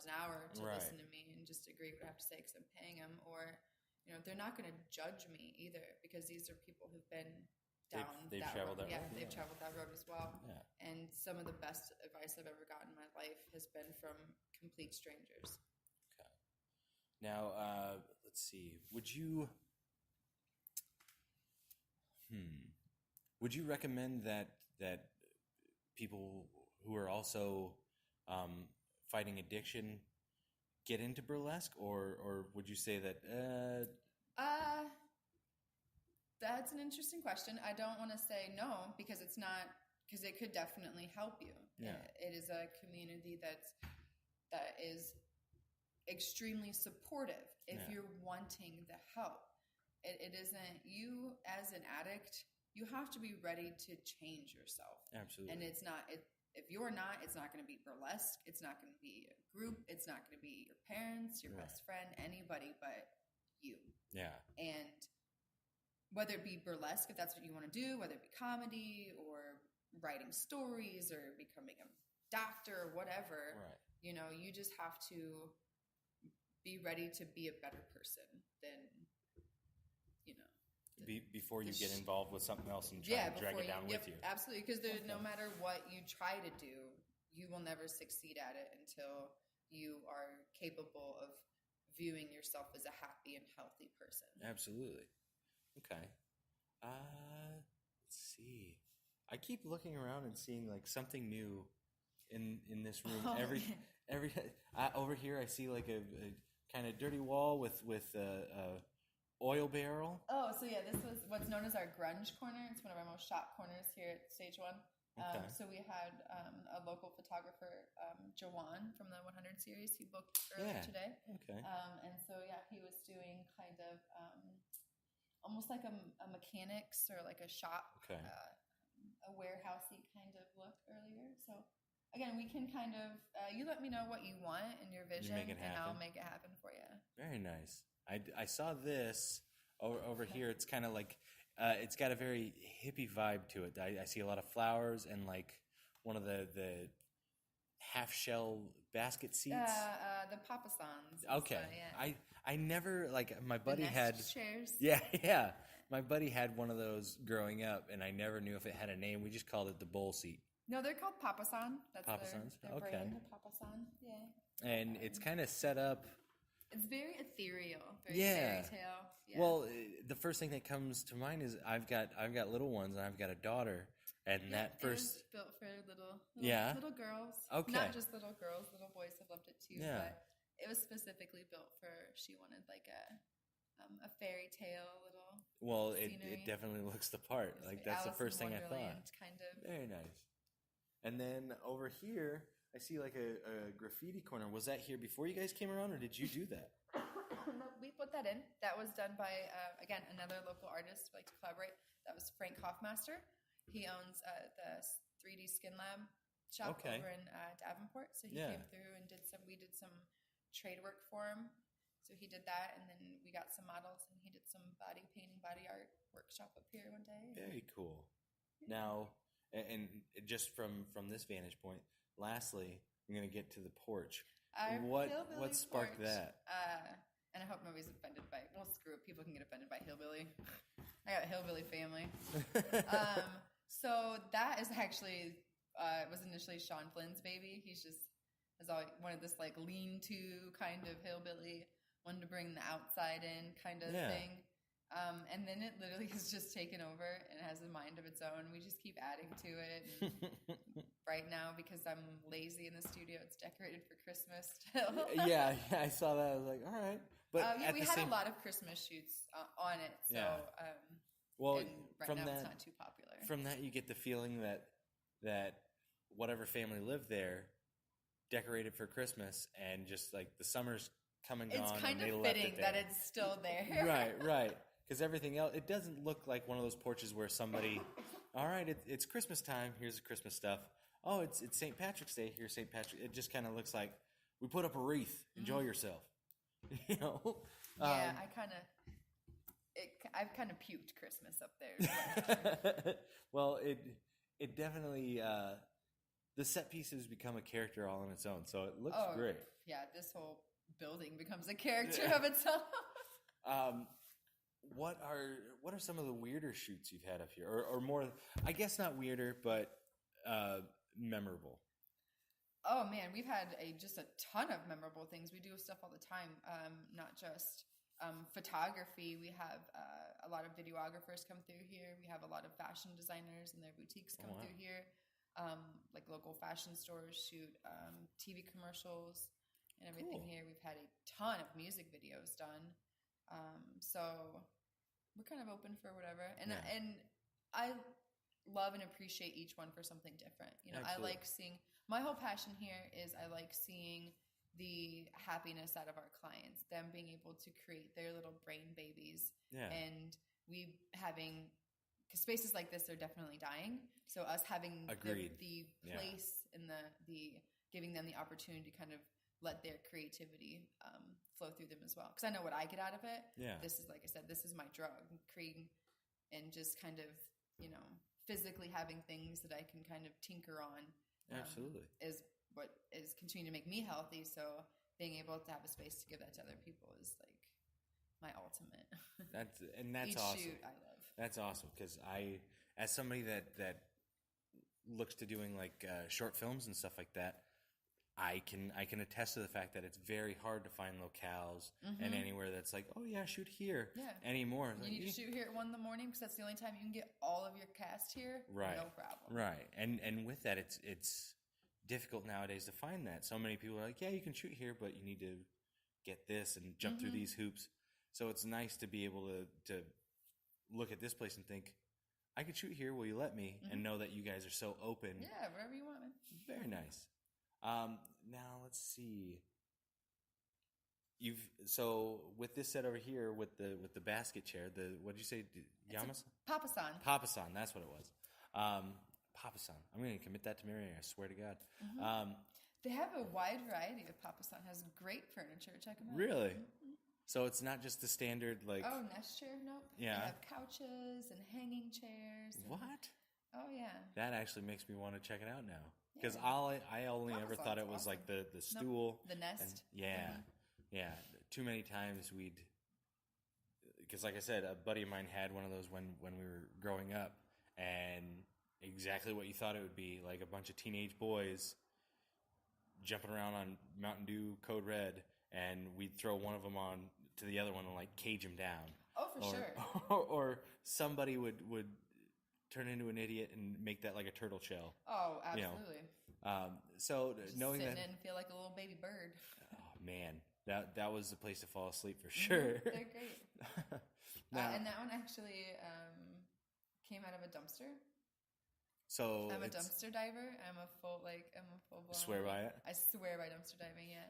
an hour to Right. listen to me and just agree what I have to say because I'm paying them, or they're not going to judge me either, because these are people who've been down they've that traveled road. that road. They've traveled that road as well. Yeah. And some of the best advice I've ever gotten in my life has been from complete strangers. Okay. Now, let's see. Would you recommend that people who are also fighting addiction get into burlesque, or would you say that? That's an interesting question. I don't want to say no, because it's not, because it could definitely help you. Yeah. It is a community that is extremely supportive if you're wanting the help. It isn't, you as an addict, you have to be ready to change yourself. Absolutely. And it's not, if you're not, it's not going to be burlesque. It's not going to be a group. It's not going to be your parents, your best friend, anybody but you. Yeah. And whether it be burlesque, if that's what you want to do, whether it be comedy or writing stories or becoming a doctor or whatever, right. You just have to be ready to be a better person than, before you get involved with something else and try to drag it down with you. Absolutely, because no matter what you try to do, you will never succeed at it until you are capable of viewing yourself as a happy and healthy person. Absolutely. Okay. Let's see. I keep looking around and seeing like something new in this room. Every over here I see like a kind of dirty wall with a oil barrel. Oh, so yeah, this was what's known as our grunge corner. It's one of our most shot corners here at Stage One. Okay. So we had a local photographer, Jawan from the 100 series. He booked earlier today. Okay. And so he was doing kind of almost like a mechanics or like a shop, a warehousey kind of look earlier. So again, we can kind of you let me know what you want in your vision, and I'll make it happen for you. Very nice. I saw this over here. It's kind of like it's got a very hippie vibe to it. I see a lot of flowers and like one of the half shell basket seats. The papasans. Okay. So, I never, like, my buddy had chairs. Yeah. My buddy had one of those growing up, and I never knew if it had a name. We just called it the bowl seat. No, they're called papasan. That's Papasans? their brand, papasan. Yeah. And it's kind of set up. It's very ethereal, very fairy tale. Yeah. Well, the first thing that comes to mind is I've got little ones and I've got a daughter, and that first it's built for little girls. Okay. Not just little girls, little boys have loved it too. Yeah. But it was specifically built for, she wanted like a fairy tale little. Well, scenery. it definitely looks the part. Like that's Alice the first in thing I Wonderland, thought. kind of. Very nice. And then over here, I see like a graffiti corner. Was that here before you guys came around, or did you do that? No, we put that in. That was done by, again, another local artist who liked to collaborate. That was Frank Hoffmaster. He owns the 3D Skin Lab shop over in Davenport. So he came through and we did some trade work for him. So he did that, and then we got some models, and he did some body painting, body art workshop up here one day. Very cool. Now, and just from this vantage point, lastly, I'm going to get to the porch. What sparked that? And I hope nobody's offended by, well, screw it. People can get offended by hillbilly. I got a hillbilly family. So that is actually, it was initially Sean Flynn's baby. He's just has always wanted this like lean-to kind of hillbilly, wanted to bring the outside in kind of thing. And then it literally has just taken over and it has a mind of its own. We just keep adding to it. And right now, because I'm lazy in the studio, it's decorated for Christmas still. Yeah, I saw that. I was like, all right. But we had a lot of Christmas shoots on it. So, well, right now it's not too popular. From that, you get the feeling that whatever family lived there decorated for Christmas, and just like the summer's come and gone. It's kind and of they fitting left it that it's still there. Right. Because everything else, it doesn't look like one of those porches where somebody, all right, it's Christmas time, here's the Christmas stuff. Oh, it's St. Patrick's Day, here's St. Patrick. It just kind of looks like we put up a wreath, enjoy yourself. You know? Yeah, I've kind of puked Christmas up there. Well, it definitely, the set pieces become a character all on its own, so it looks great. this whole building becomes a character of itself. What are some of the weirder shoots you've had up here, or more? I guess not weirder, but memorable. Oh man, we've had just a ton of memorable things. We do stuff all the time, not just photography. We have a lot of videographers come through here. We have a lot of fashion designers and their boutiques come through here. Like local fashion stores shoot TV commercials and everything here. We've had a ton of music videos done. So we're kind of open for whatever. And I love and appreciate each one for something different. You know, Absolutely. I like seeing, my whole passion here is I like seeing the happiness out of our clients, them being able to create their little brain babies. Yeah. And we having, because spaces like this are definitely dying. So us having the place and the giving them the opportunity to kind of let their creativity flow through them as well. Because I know what I get out of it. Yeah. This is, like I said, this is my drug. Creating and just kind of, you know, physically having things that I can kind of tinker on. Absolutely. Is what is continuing to make me healthy. So being able to have a space to give that to other people is like my ultimate. That's Each awesome. Shoot I love. That's awesome because as somebody that looks to doing like short films and stuff like that, I can attest to the fact that it's very hard to find locales and anywhere that's like, oh yeah, shoot here anymore. You need to shoot here at 1 a.m. because that's the only time you can get all of your cast here. Right. No problem. Right. And with that, it's difficult nowadays to find that. So many people are like, yeah, you can shoot here, but you need to get this and jump through these hoops. So it's nice to be able to look at this place and think, I could shoot here, will you let me? And know that you guys are so open. Yeah, wherever you want, man. Very nice. Now let's see. So with this set over here with the basket chair, what did you say? Yamas? Papasan. Papasan, that's what it was. Papasan. I'm going to commit that to memory. I swear to God. They have a wide variety of Papasan. Has great furniture. Check them out. Really? So it's not just the standard like. Oh, nest chair? Nope. Yeah. They have couches and hanging chairs. What? Oh yeah. That actually makes me want to check it out now. Because I only ever thought it was awesome. Like the stool. The nest. And, yeah. Too many times because like I said, a buddy of mine had one of those when we were growing up, and exactly what you thought it would be, like a bunch of teenage boys jumping around on Mountain Dew Code Red, and we'd throw one of them on to the other one and like cage him down. Oh, for sure. Or somebody would turn into an idiot and make that like a turtle shell. Oh, absolutely. You know? So just knowing sit that, in it and feel like a little baby bird. Oh man, that was the place to fall asleep for sure. They're great. And that one actually came out of a dumpster. So I'm a dumpster diver. I'm a full blown. Swear by it. I swear by dumpster diving. Yeah.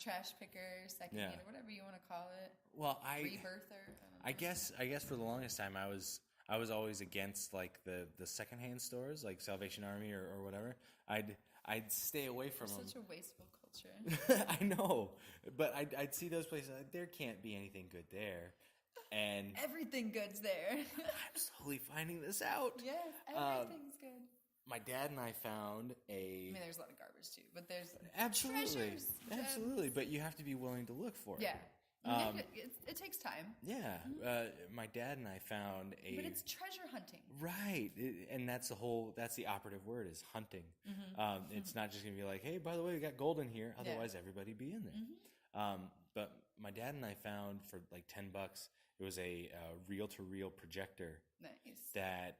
Trash picker, second hand, or whatever you want to call it. Well, rebirther. I guess for the longest time I was always against like the secondhand stores like Salvation Army or whatever. I'd stay away from them. Such a wasteful culture. I know, but I'd see those places. Like, there can't be anything good there, and everything good's there. I'm slowly finding this out. Yeah, everything's good. My dad and I found I mean, there's a lot of garbage too, but there's absolutely, treasures, but you have to be willing to look for it. Yeah. It takes time. Yeah. My dad and I found But it's treasure hunting. Right. And that's the operative word is hunting. It's not just going to be like, hey, by the way, we got gold in here. Otherwise, everybody'd be in there. But my dad and I found for like $10, it was a reel-to-reel projector. Nice. That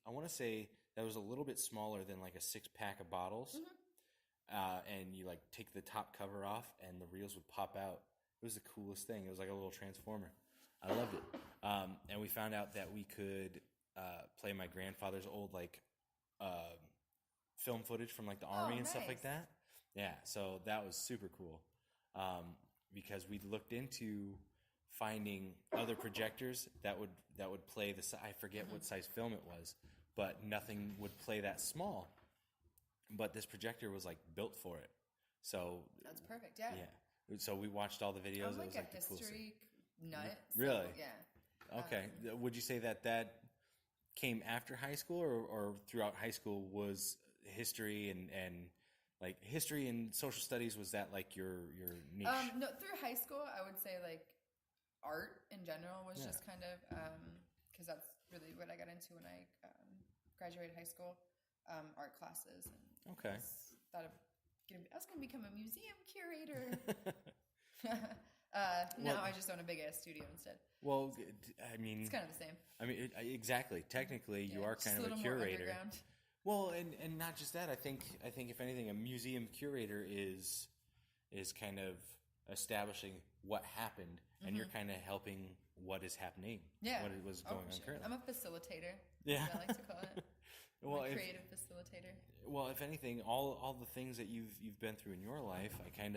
I want to say that was a little bit smaller than like a 6-pack of bottles. And you like take the top cover off and the reels would pop out. It was the coolest thing. It was like a little transformer. I loved it. And we found out that we could play my grandfather's old like film footage from like the army and stuff like that. Yeah, so that was super cool. Because we looked into finding other projectors that would play I forget what size film it was, but nothing would play that small. But this projector was like built for it, so that's perfect. Yeah. Yeah. So we watched all the videos. I'm like it was like a history nut. Really? So, yeah. Okay. Would you say that came after high school, or throughout high school was history and like history and social studies, was that like your niche? No, through high school, I would say like art in general was just kind of because that's really what I got into when I graduated high school. Art classes, and okay. I was going to become a museum curator. Now I just own a big ass studio instead. Well, I mean, it's kind of the same. I mean, exactly. Technically, you are kind of a curator. Well, and not just that. I think if anything, a museum curator is kind of establishing what happened, and you're kind of helping what is happening. Yeah, what was going on currently. I'm a facilitator. Yeah, as I like to call it. Well, creative facilitator. Well, if anything, all the things that you've been through in your life, I kind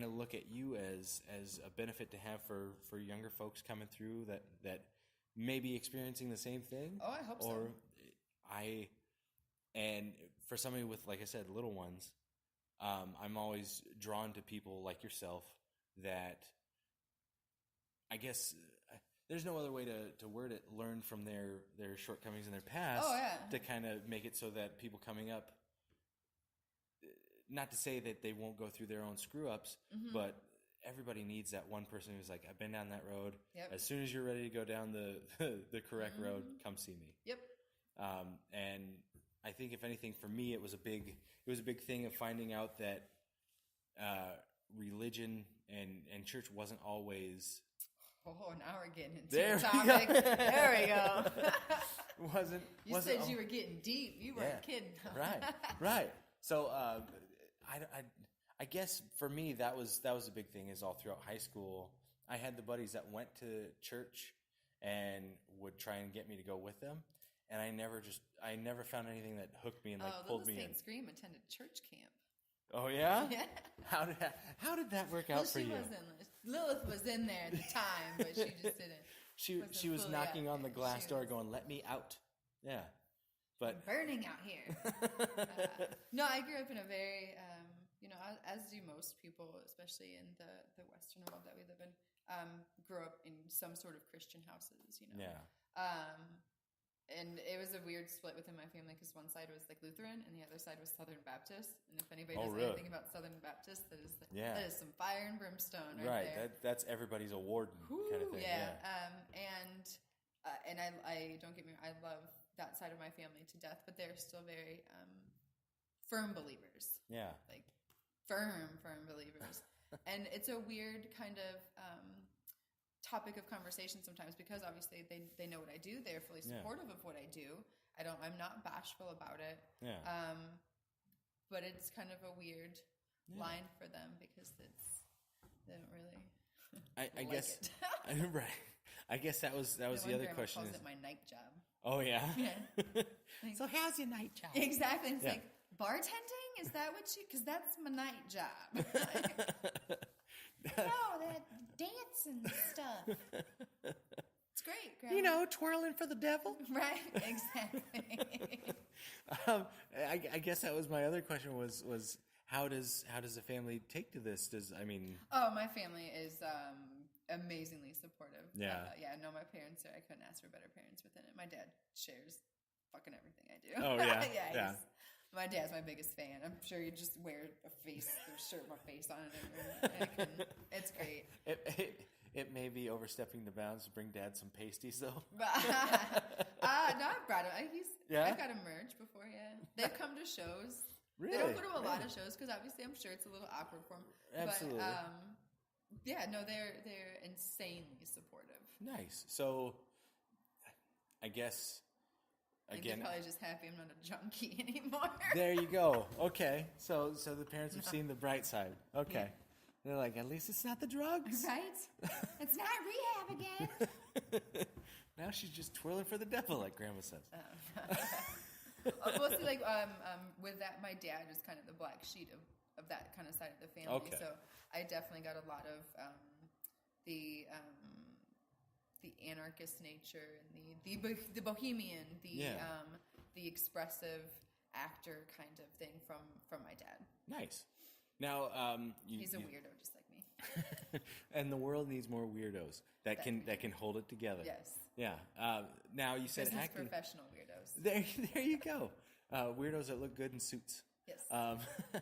of look at you as a benefit to have for younger folks coming through that may be experiencing the same thing. Oh, I hope so. And for somebody with, like I said, little ones, I'm always drawn to people like yourself that, I guess, there's no other way to word it, learn from their shortcomings in their past to kind of make it so that people coming up, not to say that they won't go through their own screw-ups, but everybody needs that one person who's like, I've been down that road. Yep. As soon as you're ready to go down the correct road, come see me. Yep. And I think if anything, for me, it was a big thing of finding out that religion and church wasn't always. Oh, now we're getting into the topic. There we go. You said you were getting deep. You weren't kidding. Right. So I guess for me that was a big thing. Is all throughout high school, I had the buddies that went to church and would try and get me to go with them, and I never found anything that hooked me and pulled me in. Lilith St Scream attended church camp. Oh yeah? Yeah. How did that work out for you? Lilith was in there at the time, but she just didn't. She was knocking on the glass door, going, "Let me out." Yeah, but burning out here. No, I grew up in a very, as do most people, especially in the Western world that we live in, grew up in some sort of Christian houses. Yeah. And it was a weird split within my family because one side was like Lutheran and the other side was Southern Baptist. And if anybody knows anything about Southern Baptist, that is some fire and brimstone right there. That's everybody's award kind of thing. Yeah. And I don't get me wrong, I love that side of my family to death, but they're still very firm believers. Yeah. Like firm believers. And it's a weird kind of topic of conversation sometimes because obviously they know what I do. They're fully supportive of what I do. I'm not bashful about it. Yeah. But it's kind of a weird line for them because they don't really I guess it. Right. I guess that was the other question. Calls it my night job. Oh yeah. Yeah. So how's your night job? Exactly. It's like bartending. Is that what you? Because that's my night job. No, that dancing stuff. It's great, Grandma. Twirling for the devil. Right, exactly. I guess that was my other question was how does the family take to this? Oh, my family is amazingly supportive. Yeah. No, my parents I couldn't ask for better parents within it. My dad shares fucking everything I do. Oh, yeah. Yeah. My dad's my biggest fan. I'm sure you just wear a shirt with my face on it. It's great. It may be overstepping the bounds to bring Dad some pasties, though. No, I've brought him. I've got him merch before, They've come to shows. Really? They don't go to a lot of shows because obviously I'm sure it's a little awkward for them. Absolutely. But, they're insanely supportive. Nice. So, I guess... Again, they're probably just happy I'm not a junkie anymore. There you go. Okay. So the parents have seen the bright side. Okay. Yeah. They're like, at least it's not the drugs. Right? It's not rehab again. Now she's just twirling for the devil, like Grandma says. Mostly with that, my dad is kind of the black sheep of that kind of side of the family. Okay. So I definitely got a lot of the anarchist nature and the bohemian, the expressive actor kind of thing from my dad. Nice. Now, he's a weirdo just like me. And the world needs more weirdos that can hold it together. Yes. Yeah. Now you said professional weirdos. There you go. Weirdos that look good in suits. Yes.